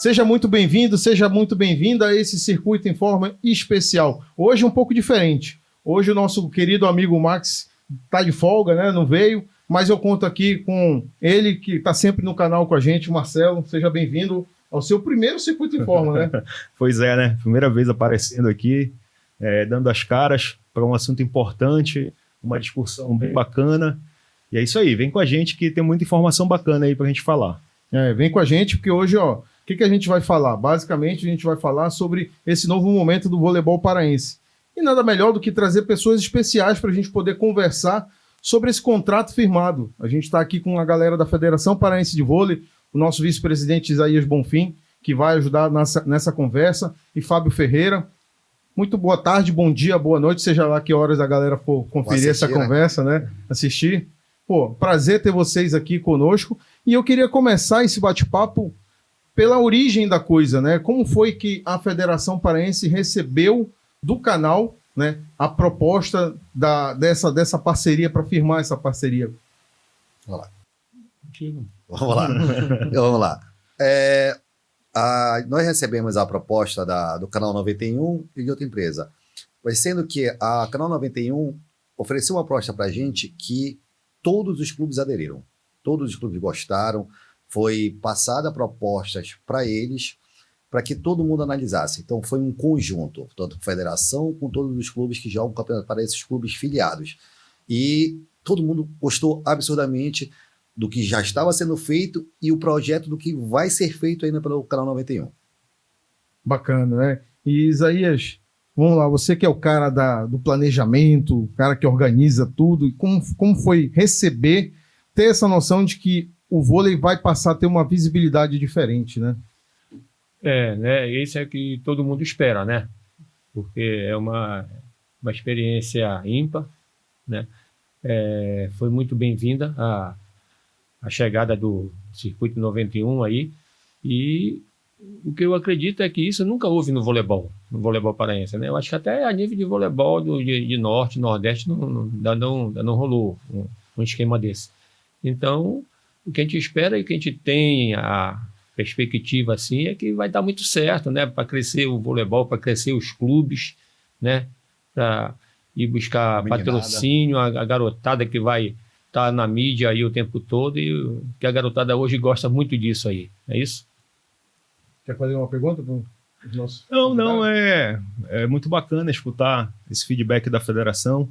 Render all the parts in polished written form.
Seja muito bem-vindo, seja muito bem-vinda a esse Circuito em Forma especial. Hoje um pouco diferente. Hoje o nosso querido amigo Max está de folga, né? Não veio, mas eu conto aqui com ele, que está sempre no canal com a gente, Marcelo. Seja bem-vindo ao seu primeiro Circuito em Forma, né? Pois é, né? Primeira vez aparecendo aqui, dando as caras para um assunto importante, uma discussão bem bacana. E é isso aí, vem com a gente que tem muita informação bacana aí para a gente falar. Vem com a gente, porque hoje, o que a gente vai falar? Basicamente, a gente vai falar sobre esse novo momento do voleibol paraense. E nada melhor do que trazer pessoas especiais para a gente poder conversar sobre esse contrato firmado. A gente está aqui com a galera da Federação Paraense de Vôlei, o nosso vice-presidente Isaías Bonfim, que vai ajudar nessa conversa, e Fábio Ferreira. Muito boa tarde, bom dia, boa noite, seja lá que horas a galera for conferir essa conversa, né? Assistir. Pô, prazer ter vocês aqui conosco. E eu queria começar esse bate-papo pela origem da coisa, né? Como foi que a Federação Paraense recebeu do canal, né, a proposta dessa parceria, para firmar essa parceria? Vamos lá. Vamos lá. Nós recebemos a proposta do Canal 91 e de outra empresa. Mas sendo que a Canal 91 ofereceu uma proposta para a gente que todos os clubes aderiram. Todos os clubes gostaram. Foi passada propostas para eles, para que todo mundo analisasse. Então foi um conjunto, tanto a federação com todos os clubes que jogam campeonato para esses clubes filiados. E todo mundo gostou absurdamente do que já estava sendo feito e o projeto do que vai ser feito ainda pelo Canal 91. Bacana, né? E Isaías, vamos lá, você que é o cara do planejamento, o cara que organiza tudo, como foi ter essa noção de que o vôlei vai passar a ter uma visibilidade diferente, né? Né? Isso é o que todo mundo espera, né? Porque é uma experiência ímpar, né? Foi muito bem-vinda a chegada do Circuito 91 aí, e o que eu acredito é que isso nunca houve no voleibol paraense, né? Eu acho que até a nível de voleibol de Norte, Nordeste, não rolou um esquema desse. Então, o que a gente espera e o que a gente tem a perspectiva assim é que vai dar muito certo, né? Para crescer o voleibol, para crescer os clubes, né? Para ir buscar patrocínio, a garotada que vai estar na mídia aí o tempo todo, e que a garotada hoje gosta muito disso aí, é isso? Quer fazer uma pergunta para o nosso? Não, é muito bacana escutar esse feedback da federação,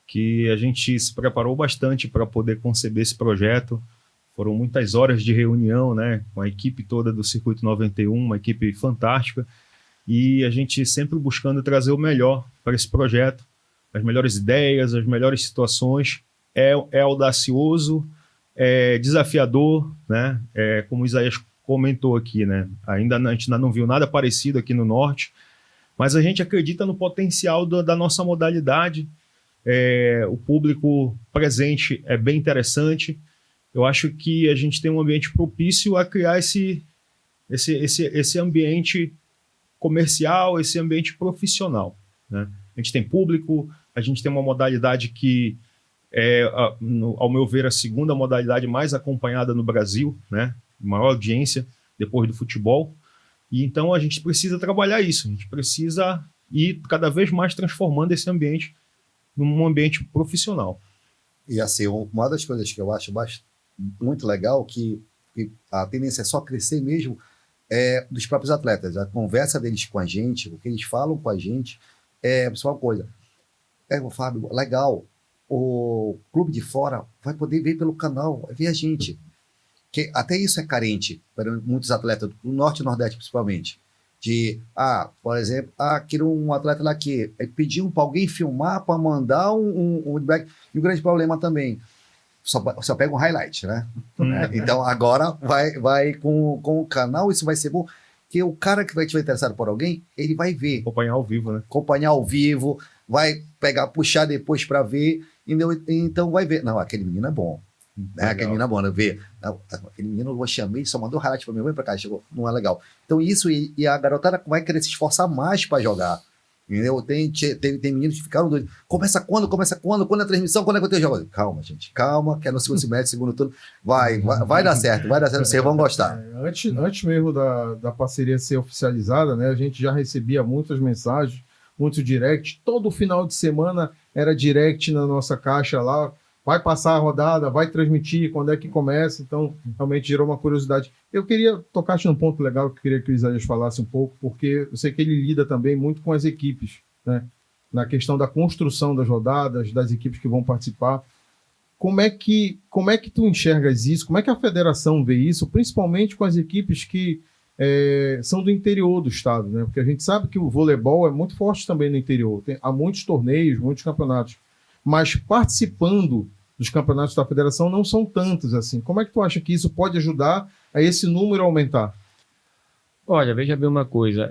que a gente se preparou bastante para poder conceber esse projeto. Foram muitas horas de reunião, né, com a equipe toda do Circuito 91, uma equipe fantástica, e a gente sempre buscando trazer o melhor para esse projeto, as melhores ideias, as melhores situações. É audacioso, é desafiador, né? Como o Isaías comentou aqui, né? A gente ainda não viu nada parecido aqui no Norte, mas a gente acredita no potencial da nossa modalidade. O público presente é bem interessante. Eu acho que a gente tem um ambiente propício a criar esse ambiente comercial, esse ambiente profissional, né? A gente tem público, a gente tem uma modalidade que ao meu ver, a segunda modalidade mais acompanhada no Brasil, né? Maior audiência depois do futebol. E então a gente precisa trabalhar isso, a gente precisa ir cada vez mais transformando esse ambiente num ambiente profissional. E assim, uma das coisas que eu acho muito legal, que a tendência é só crescer mesmo, é dos próprios atletas. A conversa deles com a gente, o que eles falam com a gente, é a principal coisa. Fábio, legal, o clube de fora vai poder ver pelo canal, vai ver a gente. Que até isso é carente para muitos atletas, do Norte e Nordeste principalmente. Por exemplo, quero um atleta lá que pediu para alguém filmar, para mandar um feedback. E o grande problema também, só pega um highlight, né? Então agora vai com o canal, isso vai ser bom, que o cara que vai estiver interessado por alguém, ele vai ver. Acompanhar ao vivo, né? Acompanhar ao vivo, vai puxar depois para ver, então vai ver. Não, aquele menino é bom. Aquele menino é bom, né? Aquele menino eu chamei, só mandou highlight para mim, vem para cá, chegou, não é legal. Então isso, e a garotada vai querer se esforçar mais para jogar. Entendeu? Tem meninos que ficaram doidos. Começa quando? Quando é a transmissão? Quando é que eu tenho jogo? Calma, gente. Calma, que é no segundo semestre, segundo turno. Vai dar certo, vocês vão gostar. Antes mesmo da parceria ser oficializada, né, a gente já recebia muitas mensagens, muitos direct. Todo final de semana era direct na nossa caixa lá. Vai passar a rodada, vai transmitir, quando é que começa. Então, realmente gerou uma curiosidade. Eu queria tocar num ponto legal que eu queria que o Isaías falasse um pouco, porque eu sei que ele lida também muito com as equipes, né? Na questão da construção das rodadas, das equipes que vão participar. Como é que tu enxergas isso? Como é que a federação vê isso, principalmente com as equipes que são do interior do estado, né? Porque a gente sabe que o voleibol é muito forte também no interior. Há muitos torneios, muitos campeonatos. Mas participando dos campeonatos da federação não são tantos assim. Como é que tu acha que isso pode ajudar a esse número aumentar? Olha, veja bem uma coisa.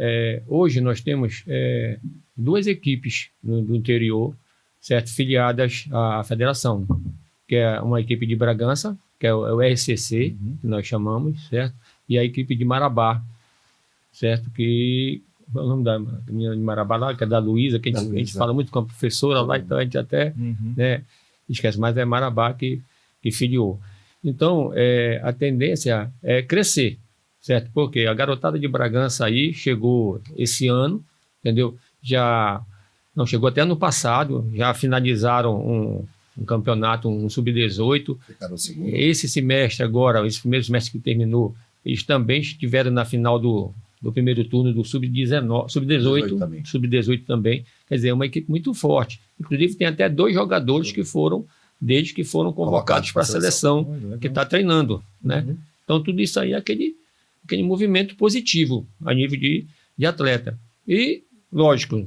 Hoje nós temos 2 equipes do interior, certo, filiadas à federação, que é uma equipe de Bragança, que é o RCC, que nós chamamos, certo, e a equipe de Marabá, certo, que o nome da menina de Marabá lá, que é da Luísa, que a gente fala muito com a professora lá, então a gente até né, esquece, mas é Marabá que filiou. Então, a tendência é crescer, certo? Porque a garotada de Bragança aí chegou esse ano, entendeu? Já não chegou até ano passado, já finalizaram um campeonato, um sub-18. Esse semestre agora, esse primeiro semestre que terminou, eles também estiveram na final do primeiro turno do sub-19, sub-18 também. Quer dizer, é uma equipe muito forte. Inclusive, tem até 2 jogadores que foram convocados para a seleção, que está treinando, né? Então, tudo isso aí é aquele movimento positivo a nível de atleta. E, lógico,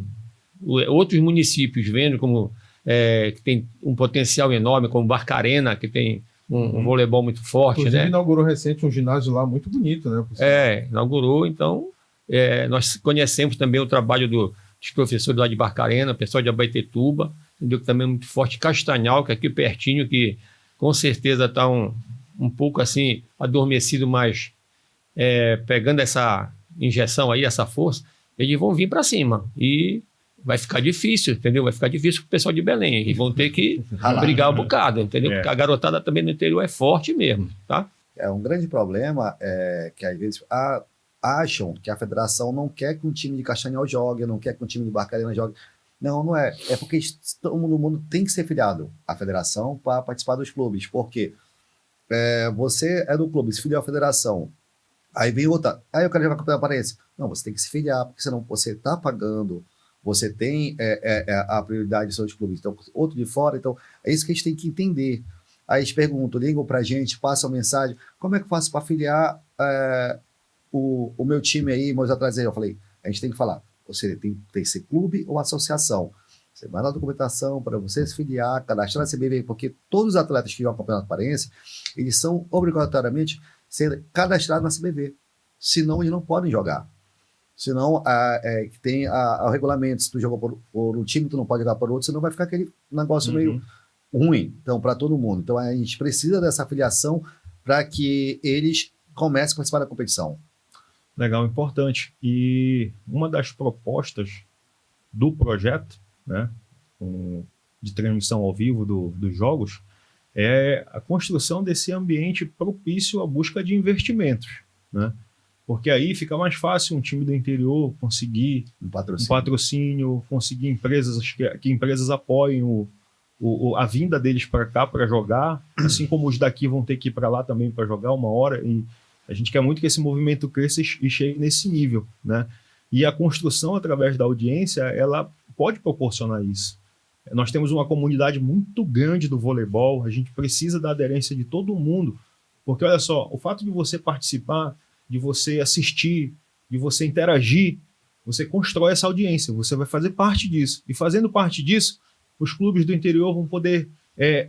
outros municípios vendo como que tem um potencial enorme, como Barcarena, que tem um voleibol muito forte. Inclusive, né? Inaugurou recente um ginásio lá muito bonito, né? Inaugurou. Então, nós conhecemos também o trabalho dos professores lá de Barcarena, pessoal de Abaetetuba, entendeu? Que também é muito forte. Castanhal, que é aqui pertinho, que com certeza está um pouco assim adormecido, mas pegando essa injeção aí, essa força, eles vão vir para cima. E vai ficar difícil, entendeu? Vai ficar difícil para o pessoal de Belém. Eles vão ter que brigar um bocado, entendeu? Porque a garotada também no interior é forte mesmo, tá? Um grande problema que às vezes acham que a federação não quer que um time de Castanhal jogue, não quer que um time de Barcarena jogue. Não é. É porque todo mundo tem que ser filiado à federação para participar dos clubes. Porque você é do clube, se filiou à federação, aí vem outra. Aí eu quero jogar Campeonato Paraense. Não, você tem que se filiar, porque senão você está pagando. Você tem a prioridade dos seus clubes. Então, outro de fora, então, é isso que a gente tem que entender. Aí eles perguntam, ligam para a gente, passam a mensagem, como é que eu faço para afiliar o meu time aí, meus atletas aí? Eu falei, a gente tem que falar, você tem que ser clube ou associação. Você vai na documentação para você se filiar, cadastrar na CBV, porque todos os atletas que jogam Campeonato Paraense, eles são obrigatoriamente ser cadastrados na CBV. Senão, eles não podem jogar. Senão, tem o regulamento, se tu jogou por um time, tu não pode jogar por outro, senão vai ficar aquele negócio meio ruim, então, para todo mundo. Então, a gente precisa dessa afiliação para que eles comecem a participar da competição. Legal, importante. E uma das propostas do projeto, né, de transmissão ao vivo dos jogos, é a construção desse ambiente propício à busca de investimentos, né? Porque aí fica mais fácil um time do interior conseguir um patrocínio, conseguir empresas que empresas apoiem a vinda deles para cá para jogar, assim como os daqui vão ter que ir para lá também para jogar uma hora. E a gente quer muito que esse movimento cresça e chegue nesse nível, né? E a construção através da audiência, ela pode proporcionar isso. Nós temos uma comunidade muito grande do voleibol, a gente precisa da aderência de todo mundo, porque olha só, o fato de você participar, de você assistir, de você interagir, você constrói essa audiência, você vai fazer parte disso. E fazendo parte disso, os clubes do interior vão poder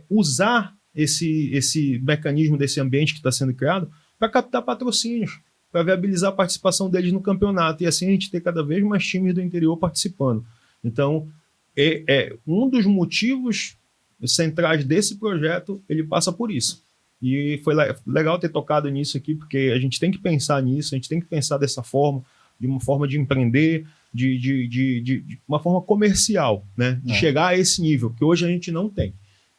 usar esse mecanismo desse ambiente que está sendo criado para captar patrocínios, para viabilizar a participação deles no campeonato. E assim a gente ter cada vez mais times do interior participando. Então, um dos motivos centrais desse projeto, ele passa por isso. E foi legal ter tocado nisso aqui, porque a gente tem que pensar nisso, a gente tem que pensar dessa forma, de uma forma de empreender, de uma forma comercial, né? De chegar a esse nível, que hoje a gente não tem,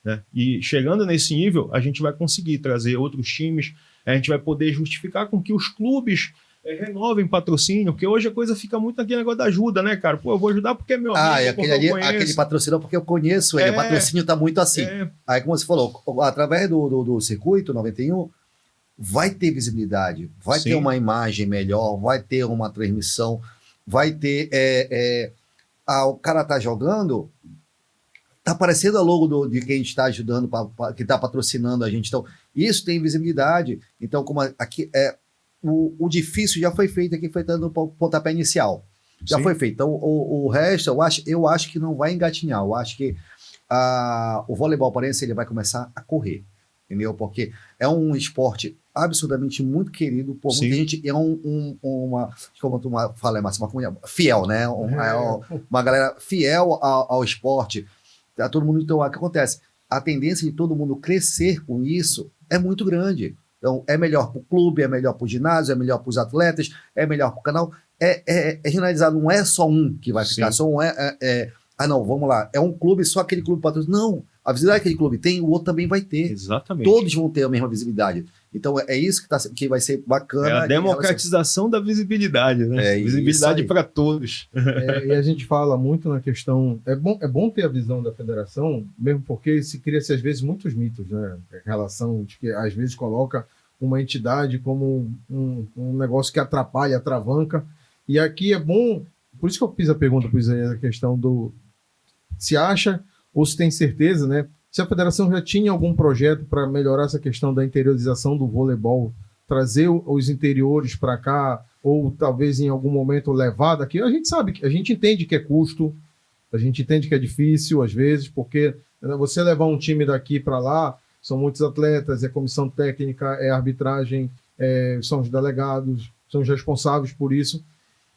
né? E chegando nesse nível, a gente vai conseguir trazer outros times, a gente vai poder justificar com que os clubes renovem patrocínio, porque hoje a coisa fica muito naquele negócio da ajuda, né, cara? Pô, eu vou ajudar porque é meu amigo, e aquele patrocínio porque eu conheço ele, o patrocínio tá muito assim. Aí, como você falou, através do Circuito 91, vai ter visibilidade, vai ter uma imagem melhor, vai ter uma transmissão, vai ter... o cara tá jogando, tá aparecendo a logo de quem está ajudando, que está patrocinando a gente. Então, isso tem visibilidade. Então, como aqui o difícil já foi feito aqui, foi dando o pontapé inicial. Já foi feito. Então, o resto, eu acho que não vai engatinhar. Eu acho que o voleibol paraense ele vai começar a correr. Entendeu? Porque é um esporte absurdamente muito querido por muita gente. É fiel, né? Uma galera fiel ao esporte. Tá todo mundo. Então, o que acontece? A tendência de todo mundo crescer com isso é muito grande. Então, é melhor para o clube, é melhor para o ginásio, é melhor para os atletas, é melhor para o canal. É generalizado, não é só um que vai ficar, só um não, vamos lá, é um clube, só aquele clube patrocina. Não, a visibilidade que aquele clube tem, o outro também vai ter. Exatamente. Todos vão ter a mesma visibilidade. Então, é isso que vai ser bacana. É a democratização da visibilidade, né? Visibilidade para todos. E a gente fala muito na questão... É bom ter a visão da federação, mesmo porque se cria-se, às vezes, muitos mitos, né? Em relação de que, às vezes, coloca uma entidade como um negócio que atrapalha, atravanca. E aqui é bom... Por isso que eu fiz a pergunta para o Isaías, a questão do... Se acha ou se tem certeza, né? Se a federação já tinha algum projeto para melhorar essa questão da interiorização do voleibol, trazer os interiores para cá, ou talvez em algum momento levar daqui, a gente sabe, a gente entende que é custo, a gente entende que é difícil às vezes, porque você levar um time daqui para lá, são muitos atletas, é comissão técnica, é arbitragem, são os delegados, são os responsáveis por isso,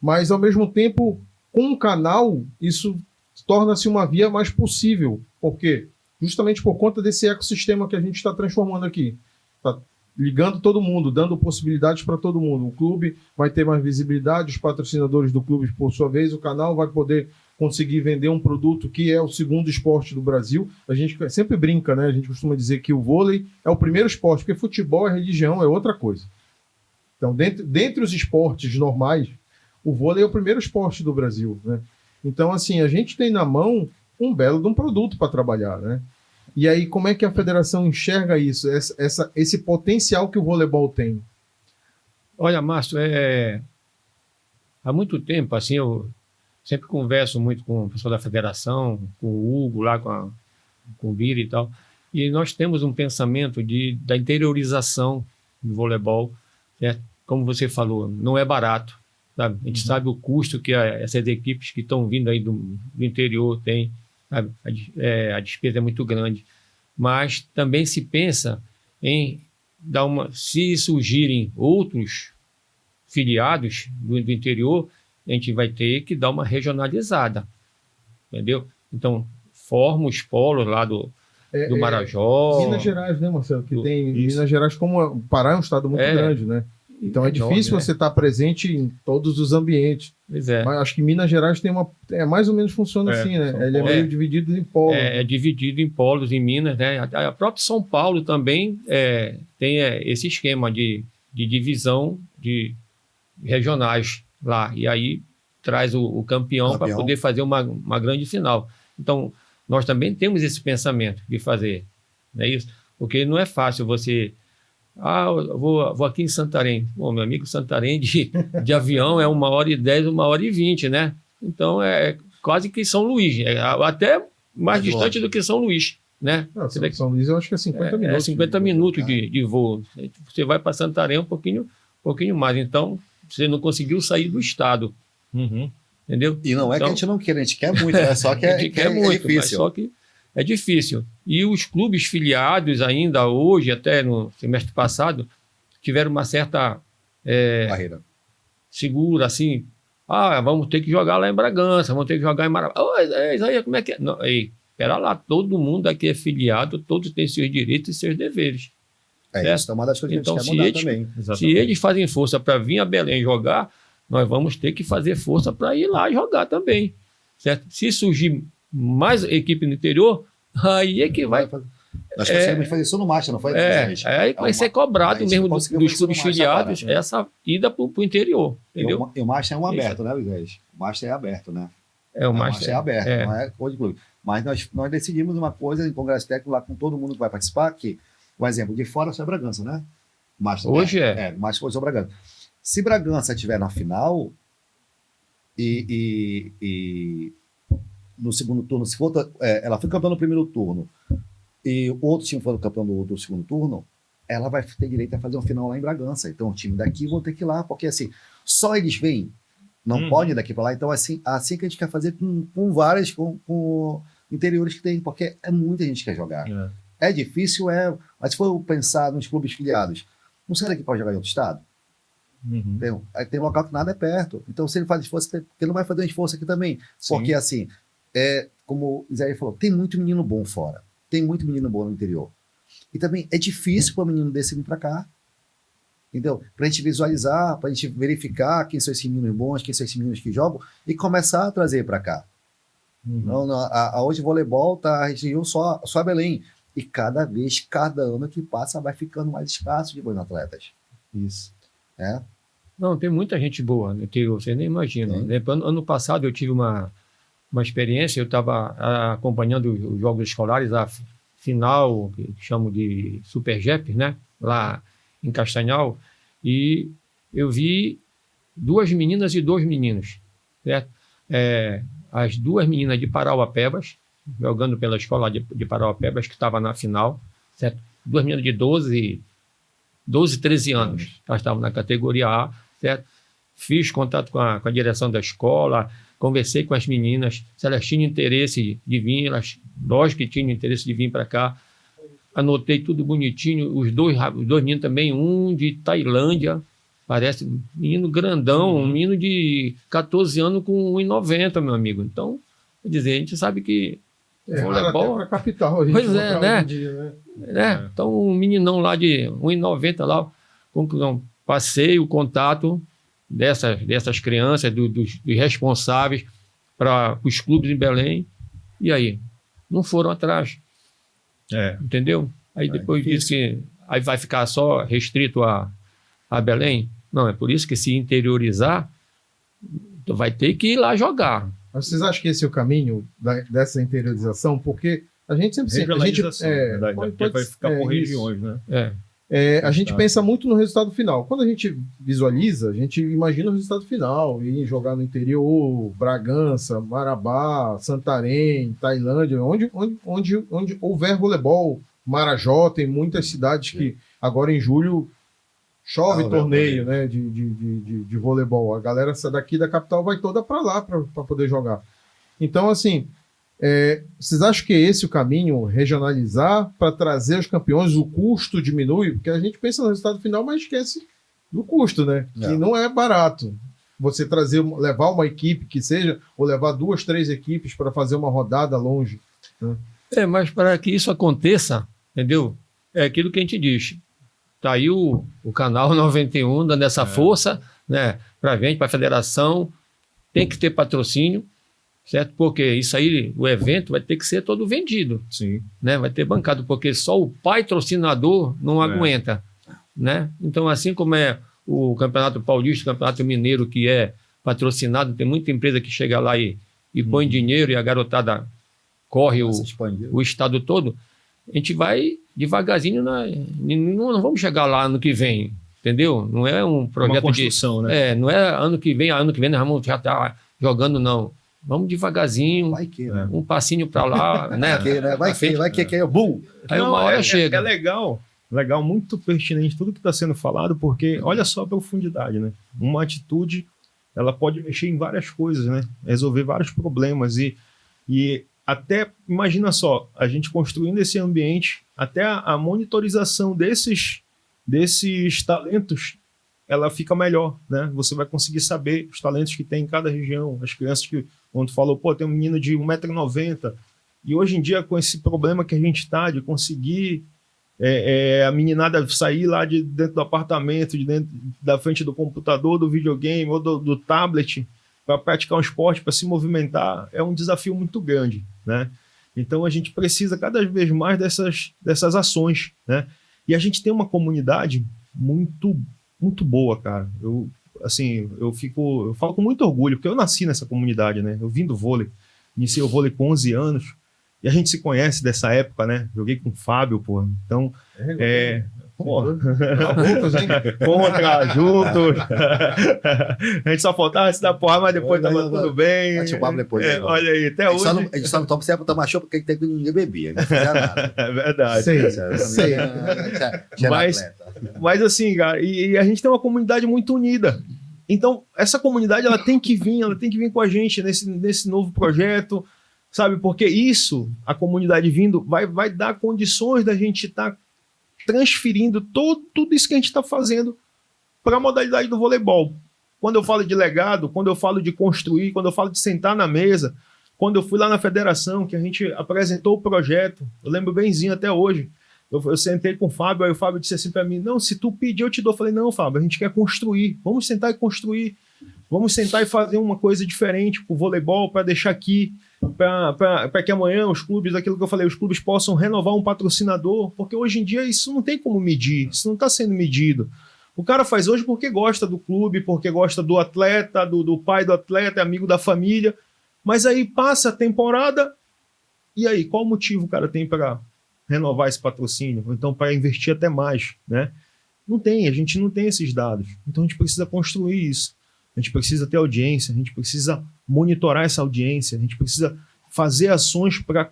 mas ao mesmo tempo, com o canal, isso torna-se uma via mais possível. Por quê? Justamente por conta desse ecossistema que a gente está transformando aqui. Está ligando todo mundo, dando possibilidades para todo mundo. O clube vai ter mais visibilidade, os patrocinadores do clube, por sua vez, o canal vai poder conseguir vender um produto que é o segundo esporte do Brasil. A gente sempre brinca, né? A gente costuma dizer que o vôlei é o primeiro esporte, porque futebol é religião, é outra coisa. Então, dentre os esportes normais, o vôlei é o primeiro esporte do Brasil, né? Então, assim, a gente tem na mão um belo de um produto para trabalhar, né? E aí, como é que a federação enxerga isso, esse potencial que o voleibol tem? Olha, Márcio, há muito tempo, assim, eu sempre converso muito com o pessoal da federação, com o Hugo lá, com o Bira e tal, e nós temos um pensamento da interiorização do voleibol, certo? Como você falou, não é barato, sabe? A gente sabe o custo que essas equipes que estão vindo aí do interior têm, sabe? A despesa é muito grande, mas também se pensa em se surgirem outros filiados do interior, a gente vai ter que dar uma regionalizada, entendeu? Então, forma os polos lá do Marajó. Minas Gerais, né, Marcelo? Que tem Minas Gerais, como o Pará é um estado muito grande, né? Então é difícil você estar presente em todos os ambientes. Pois é. Mas acho que Minas Gerais tem mais ou menos funciona assim, né? Ele é meio dividido em polos. É dividido em polos em Minas, né? A própria São Paulo também tem esse esquema de divisão de regionais lá. E aí traz o campeão para poder fazer uma grande final. Então, nós também temos esse pensamento de fazer, não é isso? Porque não é fácil você... eu vou aqui em Santarém. Bom, meu amigo, Santarém de avião é 1h10, 1h20, né? Então é quase que São Luís, até mais distante do que São Luís, né? São Luís eu acho que é 50 minutos. 50 minutos de voo. Você vai para Santarém um pouquinho mais. Então, você não conseguiu sair do estado. Entendeu? E não que a gente não queira, a gente quer muito, né? Só que a gente quer muito, difícil. Mas só que é difícil. E os clubes filiados ainda hoje, até no semestre passado, tiveram uma certa barreira segura, assim, vamos ter que jogar lá em Bragança, vamos ter que jogar em Marabá. Isso aí, como é que é? Não, espera lá, todo mundo aqui é filiado, todos têm seus direitos e seus deveres. Isso é uma das coisas que a gente quer mudar também. Se eles fazem força para vir a Belém jogar, nós vamos ter que fazer força para ir lá jogar também, certo? Se surgir mais equipe no interior, aí é que vai... Nós conseguimos fazer isso no Master, não foi? Aí vai ser cobrado mesmo dos clubes filiados agora, né? essa ida para o interior, entendeu? E o Master é um aberto, né, Luiz? O Master é aberto, né? O O Master Master é aberto, não é coisa de clube. Mas nós decidimos uma coisa em congresso técnico lá com todo mundo que vai participar, que, por exemplo, de fora só é Bragança, né? O Master, Hoje o Master hoje é Bragança. Se Bragança estiver na final e no segundo turno, se for, ela foi campeã no primeiro turno e o outro time for campeão do segundo turno, ela vai ter direito a fazer um final lá em Bragança. Então o time daqui vão ter que ir lá, porque assim, só eles vêm, não podem ir daqui para lá. Então assim que a gente quer fazer com várias, com interiores que tem, porque é muita gente que quer jogar. É difícil, mas se for pensar nos clubes filiados, não sai daqui para jogar em outro estado? Tem local que nada é perto. Então, se ele faz esforço, ele não vai fazer um esforço aqui também. Sim. Porque, assim, como o Isaías falou, tem muito menino bom fora. Tem muito menino bom no interior. E também é difícil para o menino desse vir para cá. Entendeu? Para a gente visualizar, para a gente verificar quem são esses meninos bons, quem são esses meninos que jogam e começar a trazer para cá. Hoje o voleibol está região só a Belém. E cada ano que passa, vai ficando mais escasso de bons atletas. Isso. Não, tem muita gente boa no interior, você nem imagina. Ano passado eu tive uma experiência, eu estava acompanhando os jogos escolares, a final, que chamo de Super Jep, né? Lá em Castanhal, e eu vi 2 meninas e 2 meninos, certo? As 2 meninas de Parauapebas, jogando pela escola de Parauapebas, que estava na final, certo? 2 meninas de 12, 13 anos, elas estavam na categoria A, certo? Fiz contato com a direção da escola, conversei com as meninas, se elas tinham interesse de vir, elas, lógico que tinham interesse de vir para cá, anotei tudo bonitinho, os dois meninos também, um de Tailândia, parece um menino grandão, um menino de 14 anos com 1,90, meu amigo. Então, quer dizer, a gente sabe que voleibol... Até para capital, a gente pois é, né? Dia, né? Então, um meninão lá de 1,90 lá, passei o contato dessas crianças, dos responsáveis para os clubes em Belém, e aí? Não foram atrás. Entendeu? Aí depois disse que aí vai ficar só restrito a Belém. Não, é por isso que se interiorizar, tu vai ter que ir lá jogar. Mas vocês acham que esse é o caminho dessa interiorização? Porque a gente sempre... vai ficar por regiões, né? A gente pensa muito no resultado final. Quando a gente visualiza, a gente imagina o resultado final, ir jogar no interior, Bragança, Marabá, Santarém, Tailândia, onde houver voleibol, Marajó, tem muitas cidades que agora em julho chove torneio, né, de voleibol. A galera daqui da capital vai toda para lá para poder jogar. Então, assim, vocês acham que é esse o caminho, regionalizar para trazer os campeões, o custo diminui? Porque a gente pensa no resultado final, mas esquece do custo, né? Que não é barato. Você levar uma equipe que seja, ou levar 2, 3 equipes para fazer uma rodada longe. Né? Mas para que isso aconteça, entendeu? É aquilo que a gente diz. Está aí o canal 91 dando essa força, né, para a gente, para a federação. Tem que ter patrocínio, certo? Porque isso aí, o evento vai ter que ser todo vendido. Sim. Né? Vai ter bancado, porque só o patrocinador não aguenta. Né? Então, assim como é o Campeonato Paulista, o Campeonato Mineiro, que é patrocinado, tem muita empresa que chega lá e põe dinheiro e a garotada corre o estado todo. A gente vai devagarzinho, não vamos chegar lá ano que vem, entendeu? Não é um projeto uma construção, né? Não é ano que vem nós vamos já estar jogando, não. Vamos devagarzinho, um passinho para lá, né? Vai que é bom. Aí uma hora chega. É legal, muito pertinente tudo que está sendo falado, porque olha só a profundidade, né? Uma atitude, ela pode mexer em várias coisas, né? Resolver vários problemas e até, imagina só, a gente construindo esse ambiente, até a monitorização desses talentos, ela fica melhor, né? Você vai conseguir saber os talentos que tem em cada região, as crianças que, quando tu falou, tem um menino de 1,90 m, e hoje em dia, com esse problema que a gente está de conseguir a meninada sair lá de dentro do apartamento, de dentro da frente do computador, do videogame ou do tablet para praticar um esporte, para se movimentar, é um desafio muito grande, né? Então a gente precisa cada vez mais dessas ações, né? E a gente tem uma comunidade muito, muito boa, cara. Eu falo com muito orgulho, porque eu nasci nessa comunidade, né? Eu vim do vôlei, iniciei o vôlei com 11 anos, e a gente se conhece dessa época, né? Joguei com o Fábio, pô. Então, Juntos, hein? contra, juntos. A gente só faltava se dar porra, mas depois tava tudo bem. Bate o papo depois. Olha aí, até hoje. A gente só não toma sempre pra tomar chopp porque tem que ninguém bebia, não fazia nada. É verdade. Sei. Mas assim, cara, e a gente tem uma comunidade muito unida. Então, essa comunidade, ela tem que vir com a gente nesse novo projeto, sabe? Porque isso, a comunidade vindo, vai dar condições da gente estar transferindo tudo isso que a gente está fazendo para a modalidade do voleibol. Quando eu falo de legado, quando eu falo de construir, quando eu falo de sentar na mesa, quando eu fui lá na federação, que a gente apresentou o projeto, eu lembro benzinho até hoje, eu sentei com o Fábio, aí o Fábio disse assim para mim, não, se tu pedir eu te dou. Eu falei, não, Fábio, a gente quer construir, vamos sentar e construir, vamos sentar e fazer uma coisa diferente para o voleibol, para deixar aqui, para que amanhã os clubes, aquilo que eu falei, os clubes possam renovar um patrocinador, porque hoje em dia isso não tem como medir, isso não está sendo medido. O cara faz hoje porque gosta do clube, porque gosta do atleta, do pai do atleta, é amigo da família, mas aí passa a temporada, e aí, qual o motivo o cara tem para renovar esse patrocínio? Ou então para investir até mais, né? Não tem, a gente não tem esses dados, então a gente precisa construir isso. A gente precisa ter audiência, a gente precisa monitorar essa audiência, a gente precisa fazer ações para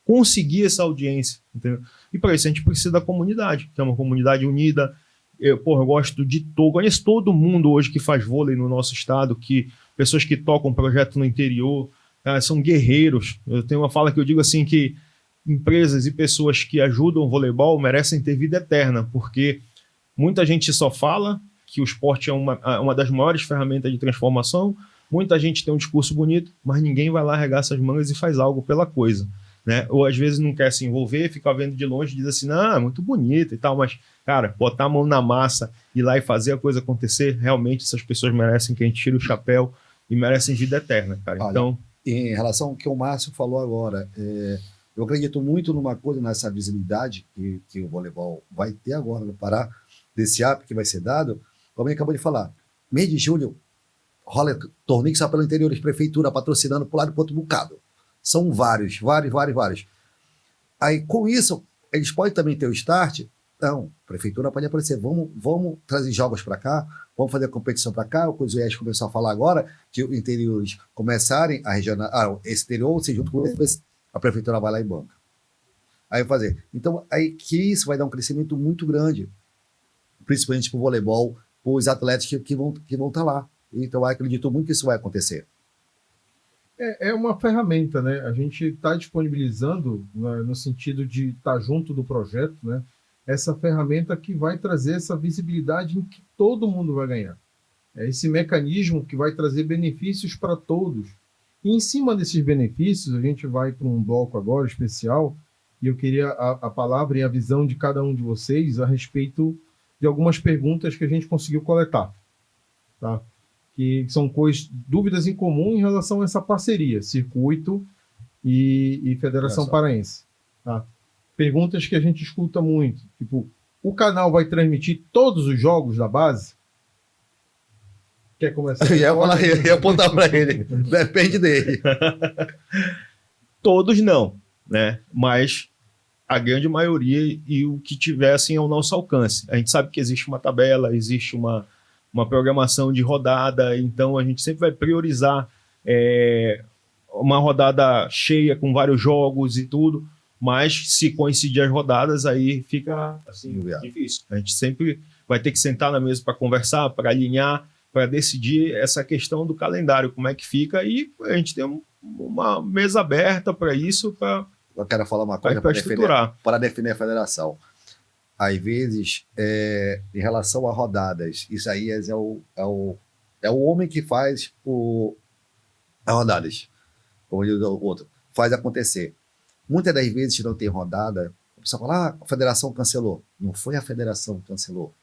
conseguir essa audiência, entendeu? E para isso a gente precisa da comunidade, que é uma comunidade unida. Eu gosto conheço todo mundo hoje que faz vôlei no nosso estado, pessoas que tocam projeto no interior, são guerreiros. Eu tenho uma fala que eu digo assim, que empresas e pessoas que ajudam o voleibol merecem ter vida eterna, porque muita gente só fala que o esporte é uma das maiores ferramentas de transformação, muita gente tem um discurso bonito, mas ninguém vai lá arregaça as mangas e faz algo pela coisa, né? Ou às vezes não quer se envolver, fica vendo de longe e diz assim, não, é muito bonito e tal, mas, cara, botar a mão na massa, ir lá e fazer a coisa acontecer, realmente essas pessoas merecem que a gente tire o chapéu e merecem vida eterna, cara. Olha, então, em relação ao que o Márcio falou agora, eu acredito muito numa coisa, nessa visibilidade que o voleibol vai ter agora no Pará, desse app que vai ser dado. Como ele acabou de falar, mês de julho rola torneio que sai pelo interior, as prefeituras patrocinando por lado e por outro bocado. São vários. Aí, com isso, eles podem também ter o start. Não, a prefeitura pode aparecer, vamos trazer jogos para cá, vamos fazer a competição para cá, o que o Zé começou a falar agora, que os interiores começarem a regional, esse interior, se junto com esse, a prefeitura vai lá e banca. Aí fazer. Então, aí que isso vai dar um crescimento muito grande, principalmente para o voleibol, para os atletas que vão estar lá. Então, eu acredito muito que isso vai acontecer. É uma ferramenta, né? A gente está disponibilizando, né, no sentido de estar junto do projeto, né? Essa ferramenta que vai trazer essa visibilidade em que todo mundo vai ganhar. É esse mecanismo que vai trazer benefícios para todos. E em cima desses benefícios, a gente vai para um bloco agora especial, e eu queria a palavra e a visão de cada um de vocês a respeito de algumas perguntas que a gente conseguiu coletar, tá? Que são dúvidas em comum em relação a essa parceria, Circuito e Federação Paraense. Tá? Perguntas que a gente escuta muito, tipo, o canal vai transmitir todos os jogos da base? Quer começar? Eu ia apontar para ele, depende dele. Todos não, né? Mas a grande maioria e o que tiver assim ao nosso alcance. A gente sabe que existe uma tabela, existe uma programação de rodada, então a gente sempre vai priorizar uma rodada cheia com vários jogos e tudo, mas se coincidir as rodadas, aí fica assim, difícil. A gente sempre vai ter que sentar na mesa para conversar, para alinhar, para decidir essa questão do calendário, como é que fica, e a gente tem uma mesa aberta para isso, eu quero falar uma coisa para definir a federação. Às vezes, em relação a rodadas, isso aí é o homem que faz as rodadas, como diz o outro, faz acontecer. Muitas das vezes não tem rodada, O pessoal fala, a federação cancelou. Não foi a federação que cancelou,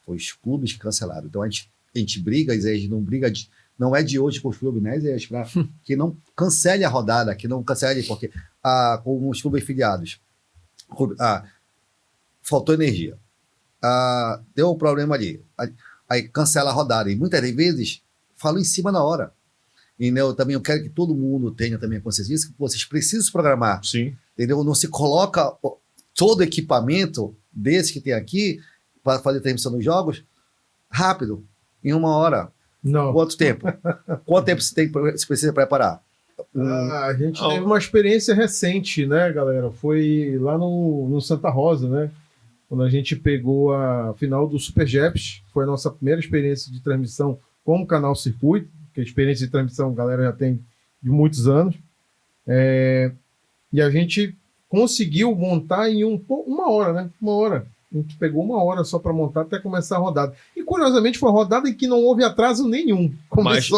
foi os clubes que cancelaram. Então a gente briga, Isaías, não briga, não é de hoje com os clubes, né, Isaías, para que não cancele a rodada, que não cancele, porque com os clubes filiados, faltou energia, deu um problema ali, aí cancela a rodada, e muitas vezes falam em cima na hora. E eu também quero que todo mundo tenha também a consciência disso, que vocês precisam se programar. Sim. Entendeu? Não se coloca todo equipamento desse que tem aqui para fazer transmissão dos jogos rápido, em 1 hora. Não. Quanto tempo? Quanto tempo você precisa preparar? A gente teve uma experiência recente, né, galera? Foi lá no Santa Rosa, né? Quando a gente pegou a final do Super Jeps, foi a nossa primeira experiência de transmissão como canal Circuito, que a experiência de transmissão a galera já tem de muitos anos. E a gente conseguiu montar em 1 hora, né? 1 hora. A gente pegou 1 hora só para montar até começar a rodada. E curiosamente foi uma rodada em que não houve atraso nenhum. Mas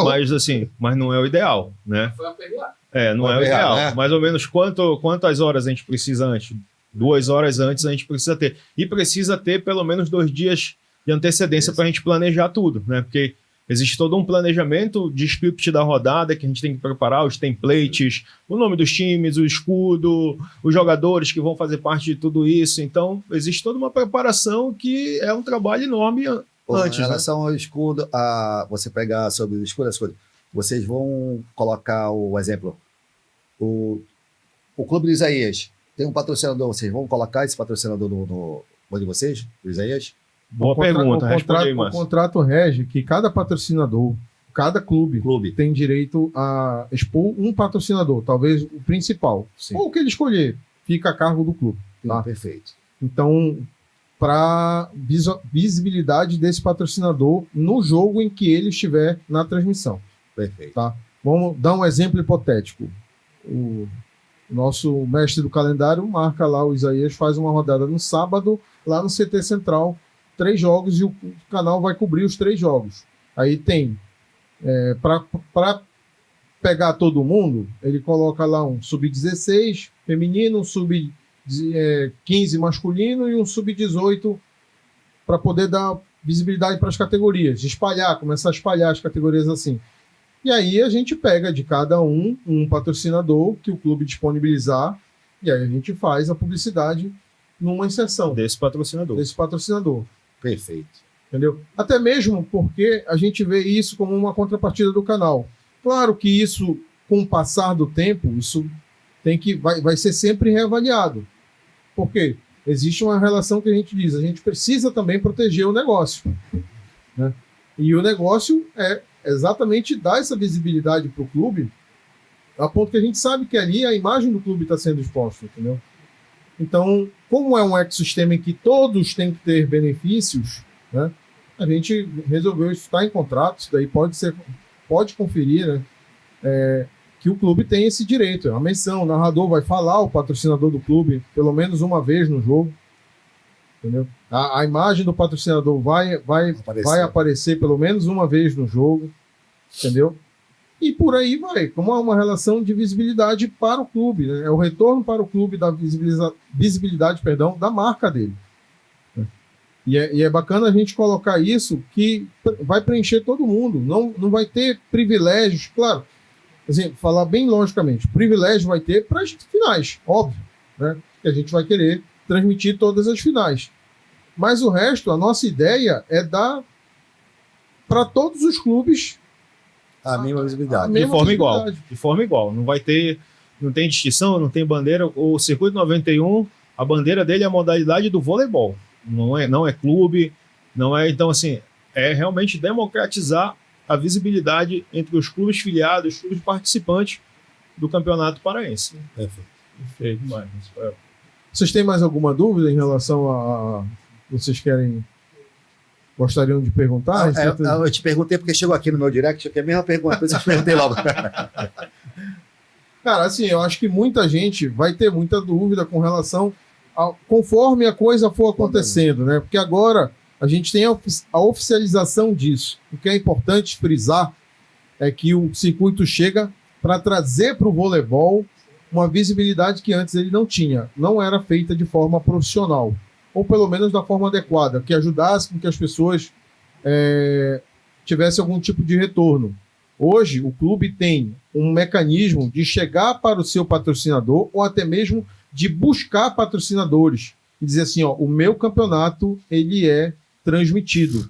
não é o ideal, né? Foi a pegar. Não é o ideal. Né? Mais ou menos quantas horas a gente precisa antes? 2 horas antes a gente precisa ter. E precisa ter pelo menos 2 dias de antecedência para a gente planejar tudo, né? Porque existe todo um planejamento de script da rodada que a gente tem que preparar, os templates, o nome dos times, o escudo, os jogadores que vão fazer parte de tudo isso. Então, existe toda uma preparação que é um trabalho enorme antes. Em relação ao escudo, você pegar sobre o escudo, vocês vão colocar o exemplo, o Clube do Isaías tem um patrocinador, vocês vão colocar esse patrocinador no de vocês, do Isaías? Boa pergunta, o contrato rege que cada patrocinador, cada clube tem direito a expor um patrocinador, talvez o principal. Sim. Ou o que ele escolher, fica a cargo do clube. Tá? Perfeito. Então, para visibilidade desse patrocinador no jogo em que ele estiver na transmissão. Perfeito. Tá? Vamos dar um exemplo hipotético. O nosso mestre do calendário marca lá, o Isaías faz uma rodada no sábado, lá no CT Central, 3 jogos, e o canal vai cobrir os 3 jogos. Aí tem, para pegar todo mundo, ele coloca lá um sub-16 feminino, um sub-15 masculino e um sub-18 para poder dar visibilidade para as categorias, começar a espalhar as categorias assim. E aí a gente pega de cada um patrocinador que o clube disponibilizar, e aí a gente faz a publicidade numa inserção desse patrocinador. Perfeito. Entendeu? Até mesmo porque a gente vê isso como uma contrapartida do canal. Claro que isso, com o passar do tempo, isso vai ser sempre reavaliado. Por quê? Existe uma relação que a gente precisa também proteger o negócio. Né? E o negócio é exatamente dar essa visibilidade para o clube, a ponto que a gente sabe que ali a imagem do clube está sendo exposta, entendeu? Então, como é um ecossistema em que todos têm que ter benefícios, né, a gente resolveu estar em contrato, isso daí pode conferir, né, que o clube tem esse direito, é uma menção, o narrador vai falar o patrocinador do clube pelo menos uma vez no jogo, entendeu? A imagem do patrocinador vai aparecer pelo menos uma vez no jogo, entendeu? E por aí vai, como é uma relação de visibilidade para o clube, né? É o retorno para o clube da visibilidade, da marca dele. E é bacana a gente colocar isso, que vai preencher todo mundo, não vai ter privilégios, claro, assim, falar bem logicamente, privilégio vai ter para as finais, óbvio, né? Que a gente vai querer transmitir todas as finais. Mas o resto, a nossa ideia é dar para todos os clubes a mesma visibilidade. De forma igual. Não tem distinção, não tem bandeira. O Circuito 91, a bandeira dele é a modalidade do voleibol. Não é clube, não é. Então, assim, é realmente democratizar a visibilidade entre os clubes filiados, os clubes participantes do Campeonato Paraense. Perfeito. Vocês têm mais alguma dúvida em relação a vocês gostariam de perguntar? Eu te perguntei porque chegou aqui no meu direct, que é a mesma pergunta, por isso eu te perguntei logo. Cara, assim, eu acho que muita gente vai ter muita dúvida com relação conforme a coisa for acontecendo, né? Porque agora a gente tem a oficialização disso. O que é importante frisar é que o circuito chega para trazer para o voleibol uma visibilidade que antes ele não tinha. Não era feita de forma profissional, ou pelo menos da forma adequada, que ajudasse com que as pessoas tivessem algum tipo de retorno. Hoje, o clube tem um mecanismo de chegar para o seu patrocinador ou até mesmo de buscar patrocinadores e dizer assim, ó, o meu campeonato ele é transmitido.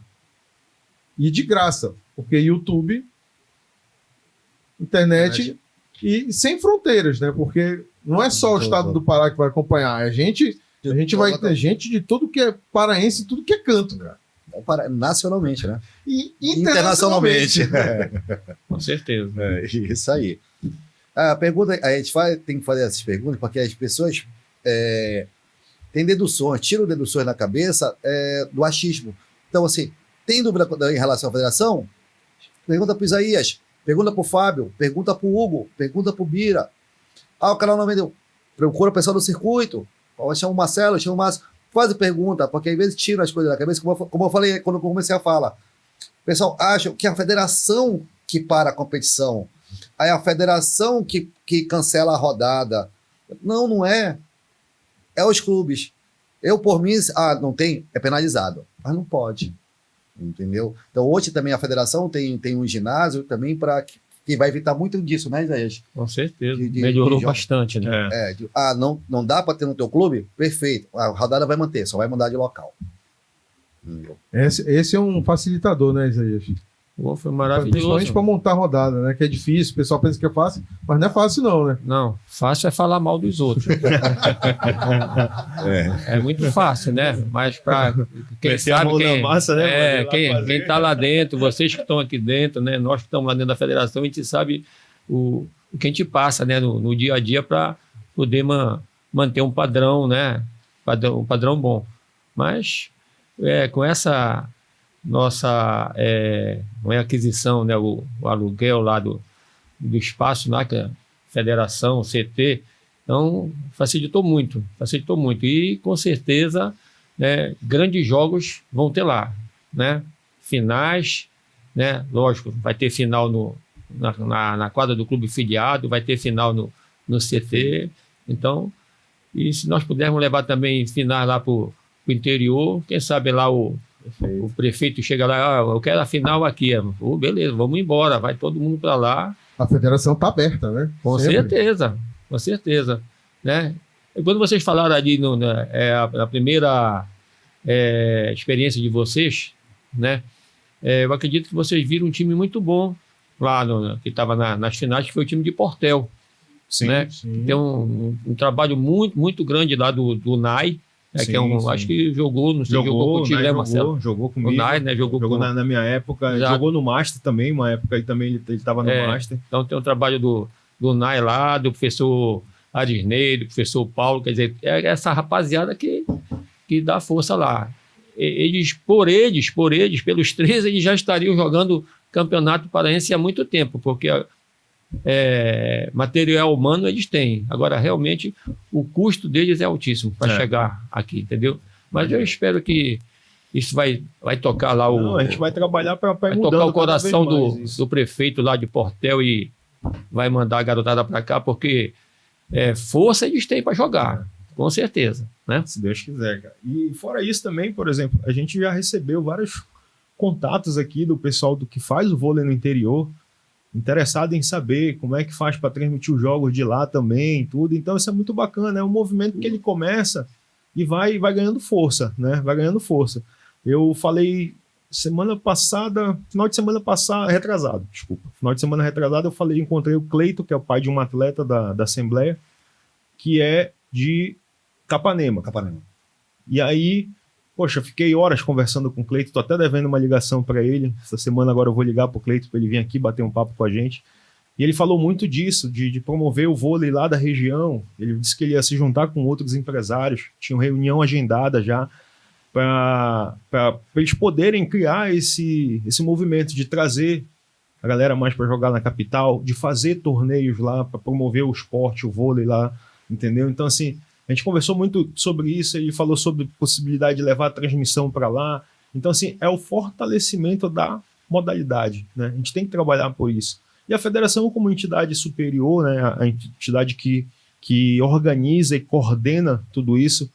E de graça, porque YouTube, internet e sem fronteiras, né? Porque não é só o estado do Pará que vai acompanhar, a gente vai ter gente de tudo que é paraense, tudo que é canto, cara. Nacionalmente, né? E internacionalmente. Com certeza. Isso aí. A pergunta, a gente tem que fazer essas perguntas porque as pessoas têm deduções, tiram deduções na cabeça do achismo. Então, assim, tem dúvida em relação à federação? Pergunta para o Isaías, pergunta para o Fábio, pergunta para o Hugo, pergunta para o Bira. O canal não vendeu. Procura o pessoal do circuito. Chama o Marcelo, chama o Márcio. Faz a pergunta, porque às vezes tiram as coisas da cabeça, como eu falei quando eu comecei a falar. O pessoal acha que é a federação que para a competição. Aí a federação que cancela a rodada. Não, não é. É os clubes. Eu, por mim, não tem, é penalizado. Mas não pode. Entendeu? Então, hoje também a federação tem um ginásio também para que vai evitar muito disso, né, Isaías? Com certeza. Melhorou bastante, né? Não dá para ter no teu clube? Perfeito. A rodada vai manter, só vai mudar de local. Entendeu? Esse é um facilitador, né, Isaías? Foi maravilhoso. Principalmente para montar a rodada, né? Que é difícil, o pessoal pensa que é fácil, mas não é fácil não, né? Não, fácil é falar mal dos outros. É muito fácil, né? Mas para quem sabe quem está lá dentro, vocês que estão aqui dentro, né? Nós que estamos lá dentro da federação, a gente sabe o que a gente passa, né? No dia a dia para poder manter um padrão, né? Um padrão bom. Mas com essa nossa aquisição, né, o aluguel lá do espaço lá, que é a federação, o CT, então facilitou muito, e com certeza, né, grandes jogos vão ter lá, né, finais, né, lógico, vai ter final na quadra do clube filiado, vai ter final no CT, então, e se nós pudermos levar também finais lá para o interior, quem sabe lá o prefeito chega lá, eu quero a final aqui. Beleza, vamos embora, vai todo mundo para lá. A federação está aberta, né? Com certeza. Né? E quando vocês falaram ali, a primeira experiência de vocês, né? Eu acredito que vocês viram um time muito bom lá, que estava nas finais, que foi o time de Portel. Sim, né? sim. Tem um trabalho muito, muito grande lá do Nai. Sim, que é sim. Acho que jogou contigo, né, Marcelo? Jogou comigo. O Nai, né? Jogou na minha época. Já. Jogou no Master também, uma época aí também ele estava no Master. Então tem um trabalho do Nai lá, do professor Arisnei, do professor Paulo, quer dizer, é essa rapaziada que dá força lá. Pelos três, eles já estariam jogando campeonato paraense há muito tempo, porque material humano eles têm. Agora, realmente, o custo deles é altíssimo para chegar aqui, entendeu? Mas eu espero que isso vai tocar lá a gente vai trabalhar para vai tocar o coração do prefeito lá de Portel e vai mandar a garotada para cá, porque força eles têm para jogar, com certeza, né? Se Deus quiser, cara. E fora isso também, por exemplo, a gente já recebeu vários contatos aqui do pessoal que faz o vôlei no interior, interessado em saber como é que faz para transmitir os jogos de lá também, tudo. Então isso é muito bacana, é um movimento que ele começa e vai ganhando força, né? Vai ganhando força. Eu falei final de semana passada, final de semana retrasado, encontrei o Cleito, que é o pai de um atleta da Assembleia, que é de Capanema. E aí, poxa, fiquei horas conversando com o Cleito, tô até devendo uma ligação para ele. Essa semana agora eu vou ligar pro Cleito para ele vir aqui bater um papo com a gente. E ele falou muito disso, de promover o vôlei lá da região. Ele disse que ele ia se juntar com outros empresários, tinha uma reunião agendada já, para eles poderem criar esse movimento de trazer a galera mais para jogar na capital, de fazer torneios lá, para promover o esporte, o vôlei lá, entendeu? Então, assim, a gente conversou muito sobre isso, ele falou sobre a possibilidade de levar a transmissão para lá. Então, assim, é o fortalecimento da modalidade, né? A gente tem que trabalhar por isso. E a federação, como entidade superior, né, a entidade que que organiza e coordena tudo isso,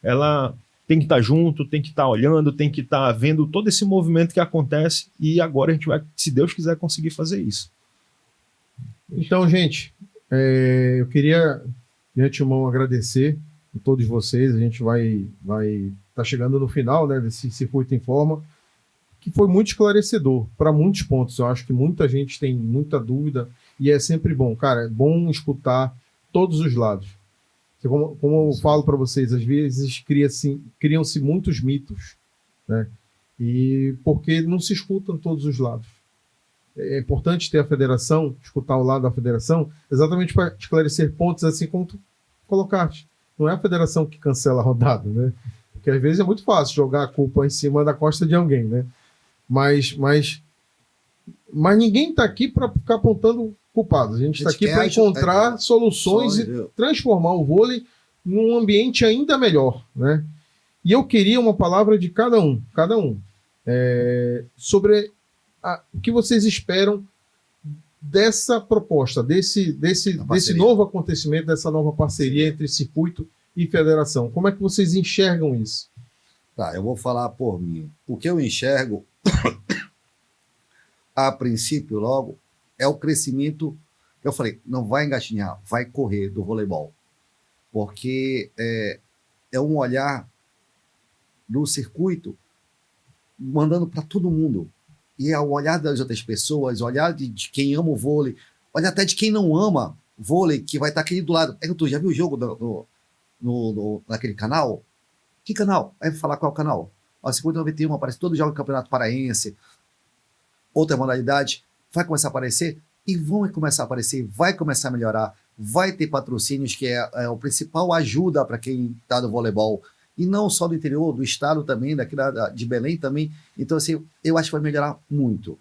ela tem que estar junto, tem que estar olhando, tem que estar vendo todo esse movimento que acontece, e agora a gente vai, se Deus quiser, conseguir fazer isso. Então, gente, eu queria de antemão agradecer a todos vocês. A gente vai tá chegando no final, né, desse Circuito em Forma, que foi muito esclarecedor para muitos pontos. Eu acho que muita gente tem muita dúvida e é sempre bom, cara, é bom escutar todos os lados. Como eu falo para vocês, às vezes criam-se muitos mitos, né? E porque não se escutam todos os lados. É importante ter a federação, escutar o lado da federação, exatamente para esclarecer pontos assim como tu colocaste. Não é a federação que cancela a rodada, né? Porque às vezes é muito fácil jogar a culpa em cima da costa de alguém, né? Mas ninguém está aqui para ficar apontando culpados. A gente está aqui para encontrar soluções e transformar o vôlei num ambiente ainda melhor, né? E eu queria uma palavra de cada um, sobre o que vocês esperam dessa proposta, desse novo acontecimento, dessa nova parceria entre circuito e federação. Como é que vocês enxergam isso? Tá, eu vou falar por mim. O que eu enxergo, a princípio, logo, é o crescimento. Eu falei, não vai engatinhar, vai correr do voleibol. Porque é um olhar do circuito mandando para todo mundo. E é o olhar das outras pessoas, o olhar de quem ama o vôlei, olhar até de quem não ama vôlei, que vai estar aqui do lado. Tu já viu o jogo naquele canal? Que canal? Aí vai falar qual canal? Ó, 5091 aparece todo jogo do Campeonato Paraense, outra modalidade, vai começar a aparecer e vão começar a aparecer, vai começar a melhorar, vai ter patrocínios, que é o principal ajuda para quem está no voleibol, e não só do interior, do estado também, daqui de Belém também. Então, assim, eu acho que vai melhorar muito.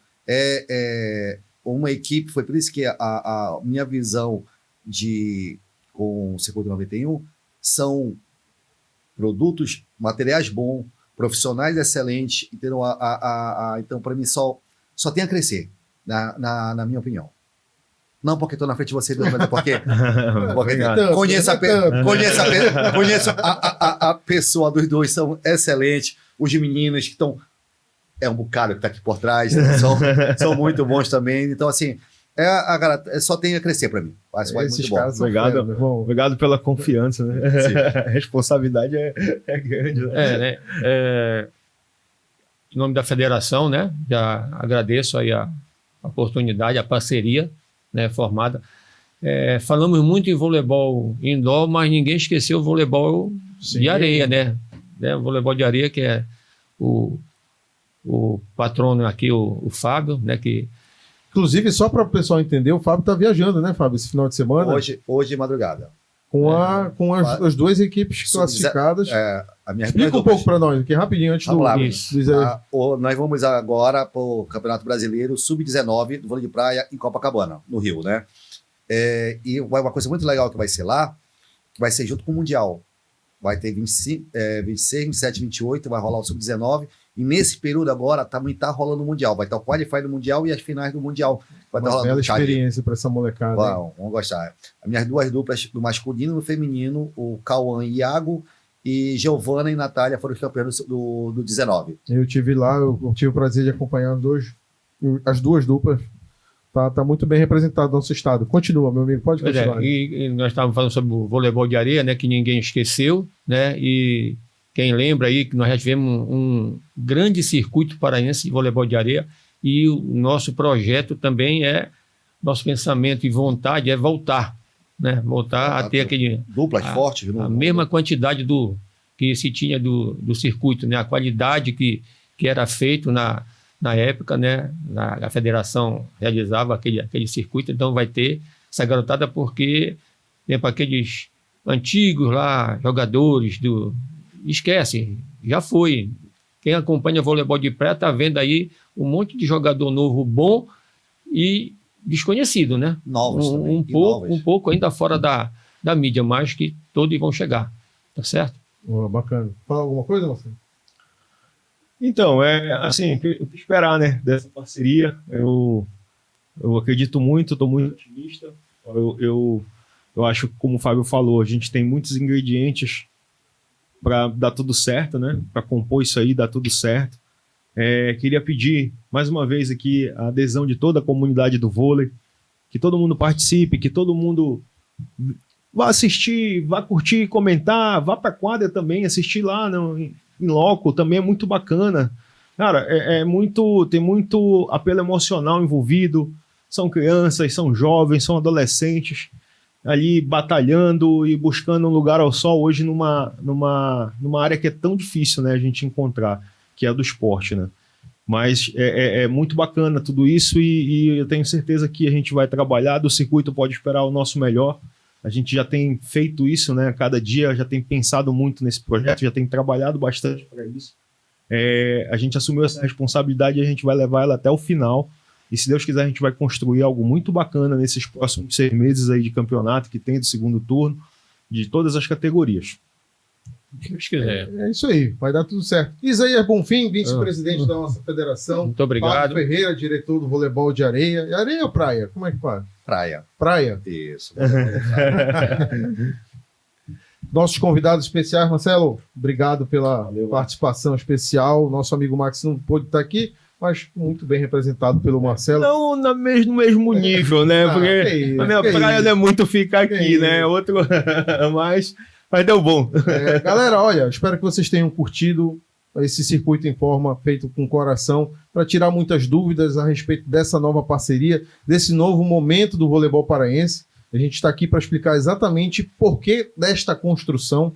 Uma equipe, foi por isso que a minha visão com o Circuito 91 são produtos, materiais bons, profissionais excelentes, entendeu? Então, para mim, só tem a crescer, na minha opinião. Não porque estou na frente de você, mas é porque conheço a pessoa dos dois, são excelentes. Os meninos que estão... É um bocado que está aqui por trás, né? são muito bons também. Então, assim, só tem a crescer para mim. Acho muito bom. Obrigado pela confiança, né? A responsabilidade é grande. Né? Em nome da federação, né? Já agradeço aí a oportunidade, a parceria, né, formada. Falamos muito em voleibol indoor, mas ninguém esqueceu o voleibol de areia, né? O voleibol de areia, que é o patrono aqui, o Fábio, né? Que... Inclusive, só para o pessoal entender, o Fábio está viajando, né, Fábio, esse final de semana? Hoje de madrugada. Com as duas equipes classificadas. Explica um pouco para nós, aqui rapidinho, antes do... Nós vamos agora para o Campeonato Brasileiro Sub-19 do vôlei de praia em Copacabana, no Rio, né? E uma coisa muito legal que vai ser lá, que vai ser junto com o Mundial. Vai ter 26, 27, 28, vai rolar o Sub-19. E nesse período agora também está rolando o Mundial. Vai estar o Qualify do Mundial e as finais do Mundial. Vai uma bela experiência para essa molecada. Vamos gostar. As minhas duas duplas, do masculino e do feminino, o Cauã e Iago, e Giovana e Natália foram os campeões do 19. Eu tive lá, eu tive o prazer de acompanhar as duas duplas. Tá muito bem representado no nosso estado. Continua, meu amigo, pode continuar. E nós estávamos falando sobre o voleibol de areia, né, que ninguém esqueceu, né, e quem lembra aí que nós já tivemos um grande circuito paraense de voleibol de areia, e o nosso projeto também nosso pensamento e vontade é voltar, né, a ter aquele... Duplas fortes. A mesma quantidade que se tinha do circuito, né, a qualidade que era feito na época, né, a federação realizava aquele circuito. Então vai ter essa garotada, porque tem para aqueles antigos lá, jogadores esquece, já foi. Quem acompanha voleibol de praia está vendo aí um monte de jogador novo bom e desconhecido, né? Novos também. Um pouco ainda fora da mídia, mas que todos vão chegar, tá certo? Bacana. Fala alguma coisa, Marcelo? Então, assim, o que esperar, né, dessa parceria. Eu acredito muito, estou muito otimista. Eu Eu acho que, como o Fábio falou, a gente tem muitos ingredientes para dar tudo certo, né? Para compor isso aí, dar tudo certo. Queria pedir, mais uma vez aqui, a adesão de toda a comunidade do vôlei, que todo mundo participe, que todo mundo vá assistir, vá curtir, comentar, vá para a quadra também, assistir lá em loco, também é muito bacana. Cara, tem muito apelo emocional envolvido, são crianças, são jovens, são adolescentes, ali batalhando e buscando um lugar ao sol hoje numa área que é tão difícil, né, a gente encontrar, que é a do esporte, né? Mas é muito bacana tudo isso e eu tenho certeza que a gente vai trabalhar, do circuito pode esperar o nosso melhor. A gente já tem feito isso, né? Cada dia já tem pensado muito nesse projeto, já tem trabalhado bastante para isso. A gente assumiu essa responsabilidade e a gente vai levar ela até o final. E se Deus quiser, a gente vai construir algo muito bacana nesses próximos 6 meses aí de campeonato que tem do segundo turno, de todas as categorias. Deus quiser. É isso aí, vai dar tudo certo. Isaías Bonfim, vice-presidente da nossa federação. Muito obrigado. Fábio Ferreira, diretor do voleibol de areia. Areia ou praia? Como é que faz? Praia. Praia. Isso. Nossos convidados especiais, Marcelo, obrigado pela participação especial. Nosso amigo Max não pôde estar aqui, mas muito bem representado pelo Marcelo. Não no mesmo nível, né? Porque a minha praia não é muito ficar aqui, né? Outro, mas deu bom. Galera, olha, espero que vocês tenham curtido esse Circuito em Forma feito com coração para tirar muitas dúvidas a respeito dessa nova parceria, desse novo momento do voleibol paraense. A gente está aqui para explicar exatamente por que desta construção,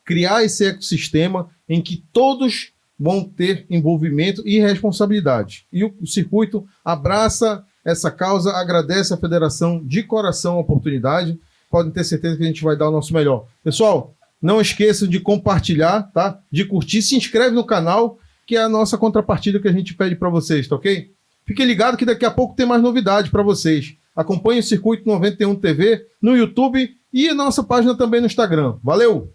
criar esse ecossistema em que todos vão ter envolvimento e responsabilidade. E o circuito abraça essa causa, agradece à federação de coração a oportunidade. Podem ter certeza que a gente vai dar o nosso melhor. Pessoal, não esqueçam de compartilhar, tá? De curtir, se inscreve no canal, que é a nossa contrapartida que a gente pede para vocês, tá ok? Fiquem ligados que daqui a pouco tem mais novidade para vocês. Acompanhe o Circuito 91 TV no YouTube e a nossa página também no Instagram. Valeu!